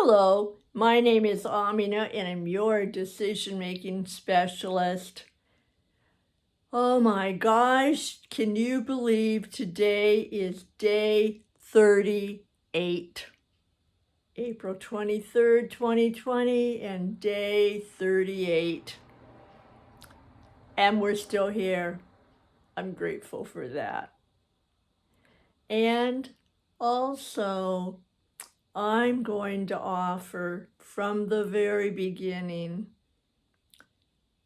Hello, my name is Amina and I'm your decision-making specialist. Oh my gosh, can you believe today is day 38? April 23rd, 2020 and day 38. And we're still here. I'm grateful for that. And also, I'm going to offer from the very beginning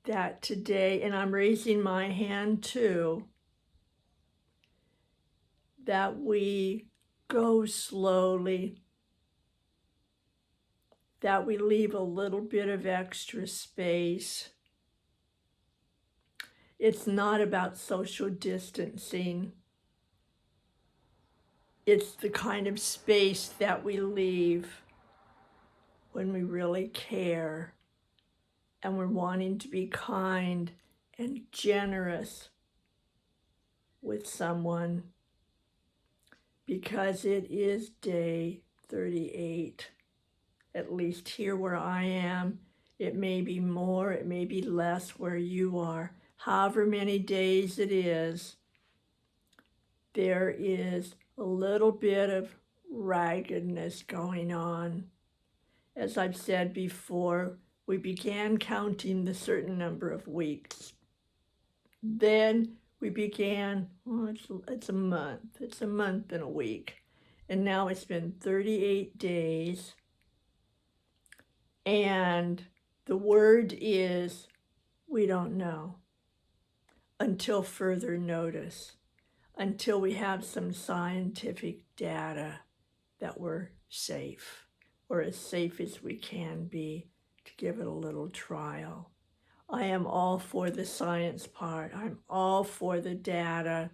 that today, and I'm raising my hand too, that we go slowly, that we leave a little bit of extra space. It's not about social distancing. It's the kind of space that we leave when we really care and we're wanting to be kind and generous with someone, because it is day 38, at least here where I am. It may be more, it may be less where you are. However many days it is, there is a little bit of raggedness going on. As I've said before, we began counting the certain number of weeks. Then we began, well, it's a month. It's a month and a week. And now it's been 38 days. And the word is, we don't know until further notice, until we have some scientific data that we're safe, or as safe as we can be, to give it a little trial. I am all for the science part. I'm all for the data,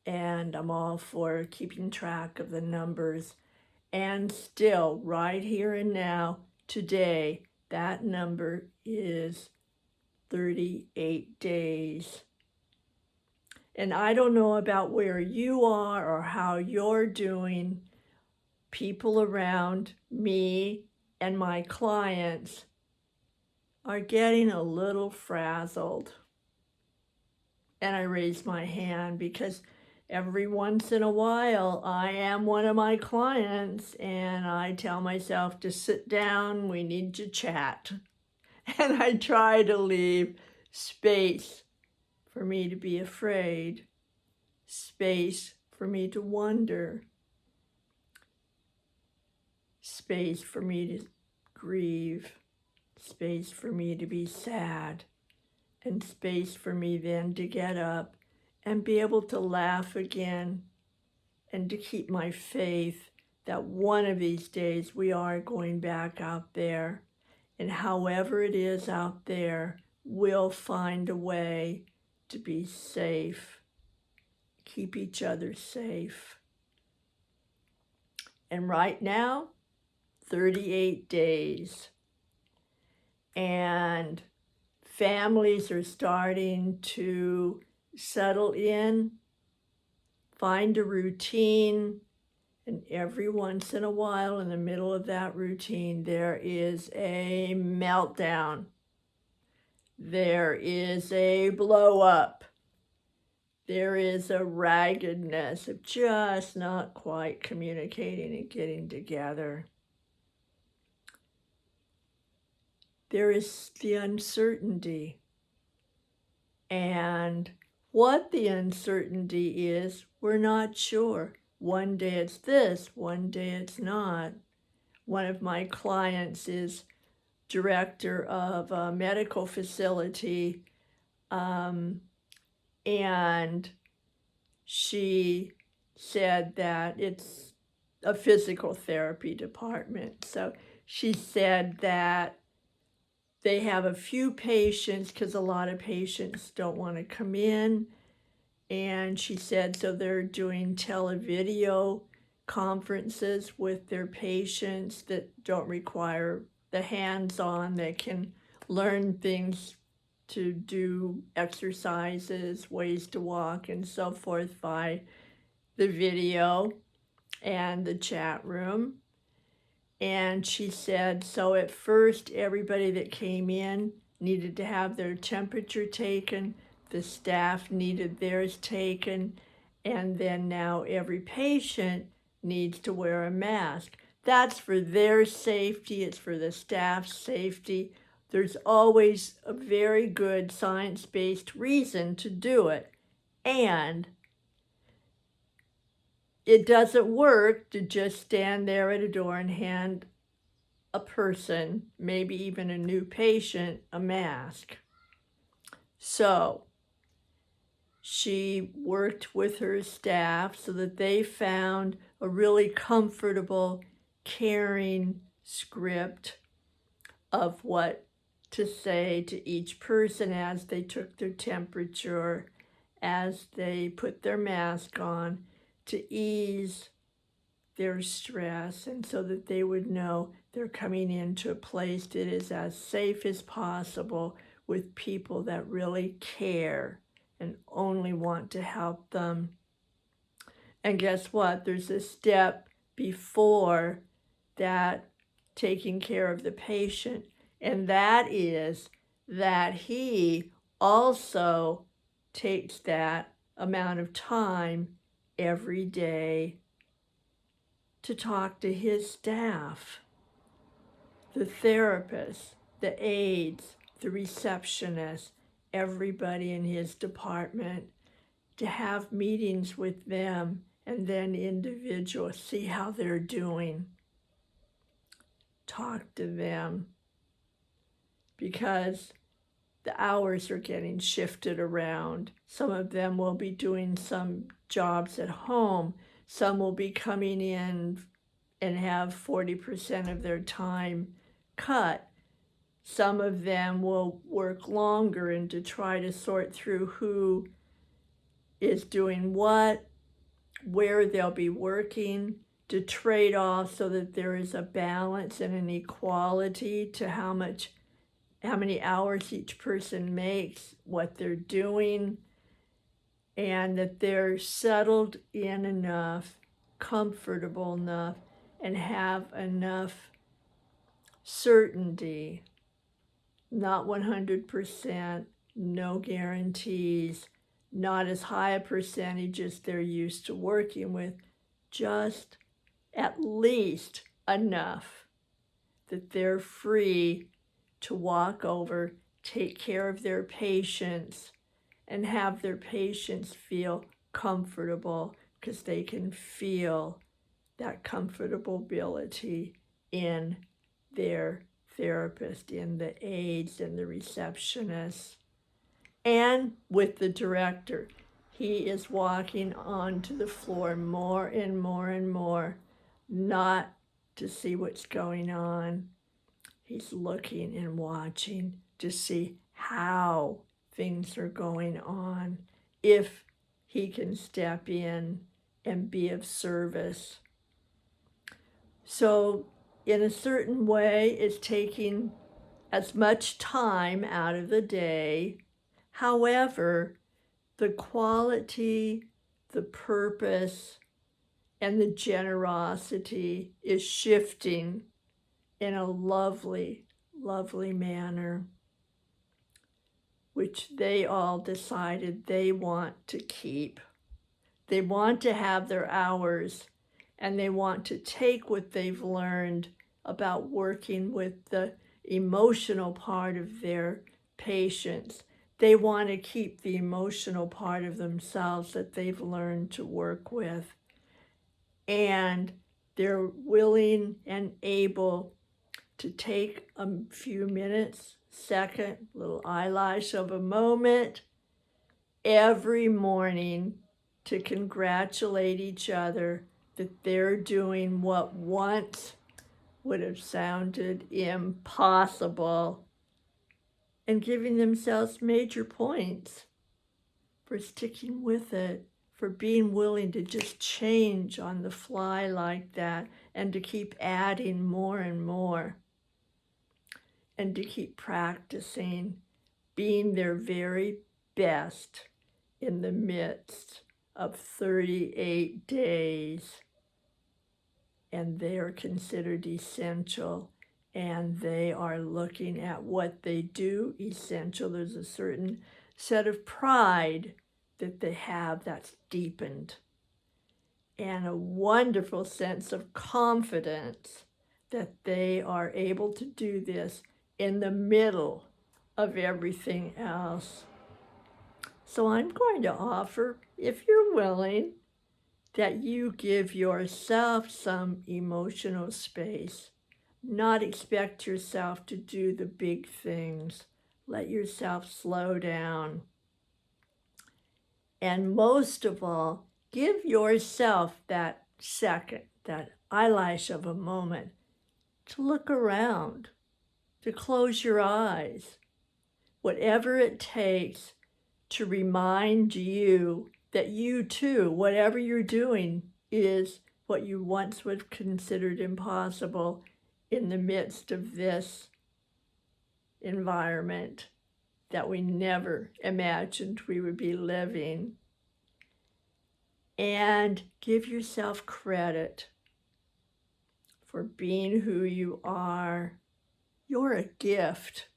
and I'm all for keeping track of the numbers. And still, right here and now, today, that number is 38 days. And I don't know about where you are or how you're doing. People around me and my clients are getting a little frazzled. And I raise my hand because every once in a while, I am one of my clients and I tell myself to sit down, we need to chat. And I try to leave space for me to be afraid, space for me to wonder, space for me to grieve, space for me to be sad, and space for me then to get up and be able to laugh again and to keep my faith that one of these days we are going back out there. And however it is out there, we'll find a way to be safe, keep each other safe. And right now, 38 days. And families are starting to settle in, find a routine, and every once in a while in the middle of that routine, there is a meltdown. There is a blow up. There is a raggedness of just not quite communicating and getting together. There is the uncertainty. And what the uncertainty is, we're not sure. One day it's this, one day it's not. One of my clients is director of a medical facility, and she said that it's a physical therapy department. So she said that they have a few patients because a lot of patients don't want to come in. And she said, so they're doing televideo conferences with their patients that don't require the hands-on. They can learn things to do exercises, ways to walk, and so forth by the video and the chat room. And she said, so at first, everybody that came in needed to have their temperature taken, the staff needed theirs taken, and then now every patient needs to wear a mask. That's for their safety, it's for the staff's safety. There's always a very good science-based reason to do it. And it doesn't work to just stand there at a door and hand a person, maybe even a new patient, a mask. So she worked with her staff so that they found a really comfortable, caring script of what to say to each person as they took their temperature, as they put their mask on, to ease their stress, and so that they would know they're coming into a place that is as safe as possible with people that really care and only want to help them. And guess what? There's a step before that, taking care of the patient, and that is that he also takes that amount of time every day to talk to his staff, the therapists, the aides, the receptionists, everybody in his department, to have meetings with them and then individuals, see how they're doing. Talk to them, because the hours are getting shifted around. Some of them will be doing some jobs at home. Some will be coming in and have 40% of their time cut. Some of them will work longer, and to try to sort through who is doing what, where they'll be working, to trade off so that there is a balance and an equality to how many hours each person makes, what they're doing, and that they're settled in enough, comfortable enough, and have enough certainty, not 100%, no guarantees, not as high a percentage as they're used to working with, just at least enough that they're free to walk over, take care of their patients, and have their patients feel comfortable, because they can feel that comfortability in their therapist, in the aides and the receptionists, and with the director. He is walking onto the floor more and more and more, not to see what's going on. He's looking and watching to see how things are going on, if he can step in and be of service. So in a certain way, it's taking as much time out of the day. However, the quality, the purpose, and the generosity is shifting in a lovely, lovely manner, which they all decided they want to keep. They want to have their hours, and they want to take what they've learned about working with the emotional part of their patients. They want to keep the emotional part of themselves that they've learned to work with. And they're willing and able to take a few minutes, second, little eyelash of a moment, every morning to congratulate each other that they're doing what once would have sounded impossible, and giving themselves major points for sticking with it, for being willing to just change on the fly like that, and to keep adding more and more, and to keep practicing being their very best in the midst of 38 days and they are considered essential, and they are looking at what they do essential. There's a certain set of pride that they have that's deepened, and a wonderful sense of confidence that they are able to do this in the middle of everything else. So I'm going to offer, if you're willing, that you give yourself some emotional space. Not expect yourself to do the big things. Let yourself slow down. And most of all, give yourself that second, that eyelash of a moment, to look around, to close your eyes, whatever it takes to remind you that you too, whatever you're doing, is what you once would have considered impossible in the midst of this environment that we never imagined we would be living. And give yourself credit for being who you are. You're a gift.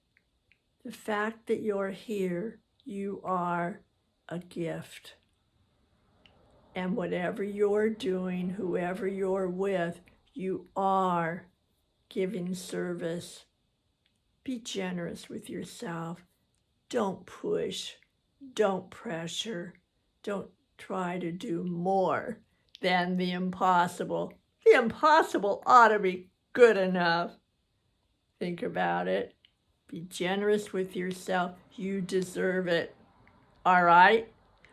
The fact that you're here, you are a gift. And whatever you're doing, whoever you're with, you are giving service. Be generous with yourself. Don't push. Don't pressure. Don't try to do more than the impossible. The impossible ought to be good enough. Think about it. Be generous with yourself. You deserve it. All right?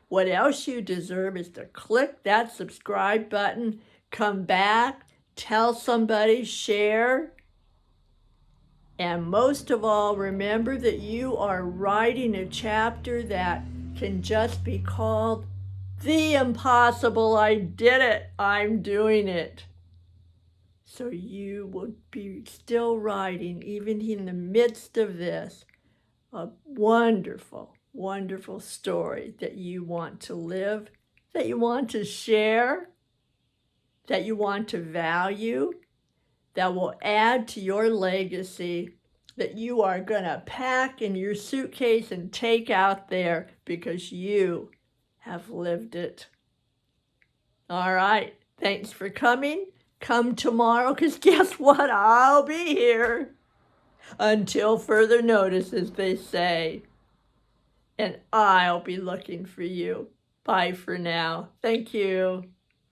What else you deserve is to click that subscribe button, come back, tell somebody, share. And most of all, remember that you are writing a chapter that can just be called The Impossible. I did it. I'm doing it. So you will be still writing, even in the midst of this, a wonderful, wonderful story that you want to live, that you want to share, that you want to value, that will add to your legacy, that you are going to pack in your suitcase and take out there because you have lived it. All right, thanks for coming. Come tomorrow, because guess what? I'll be here until further notice, as they say. And I'll be looking for you. Bye for now. Thank you.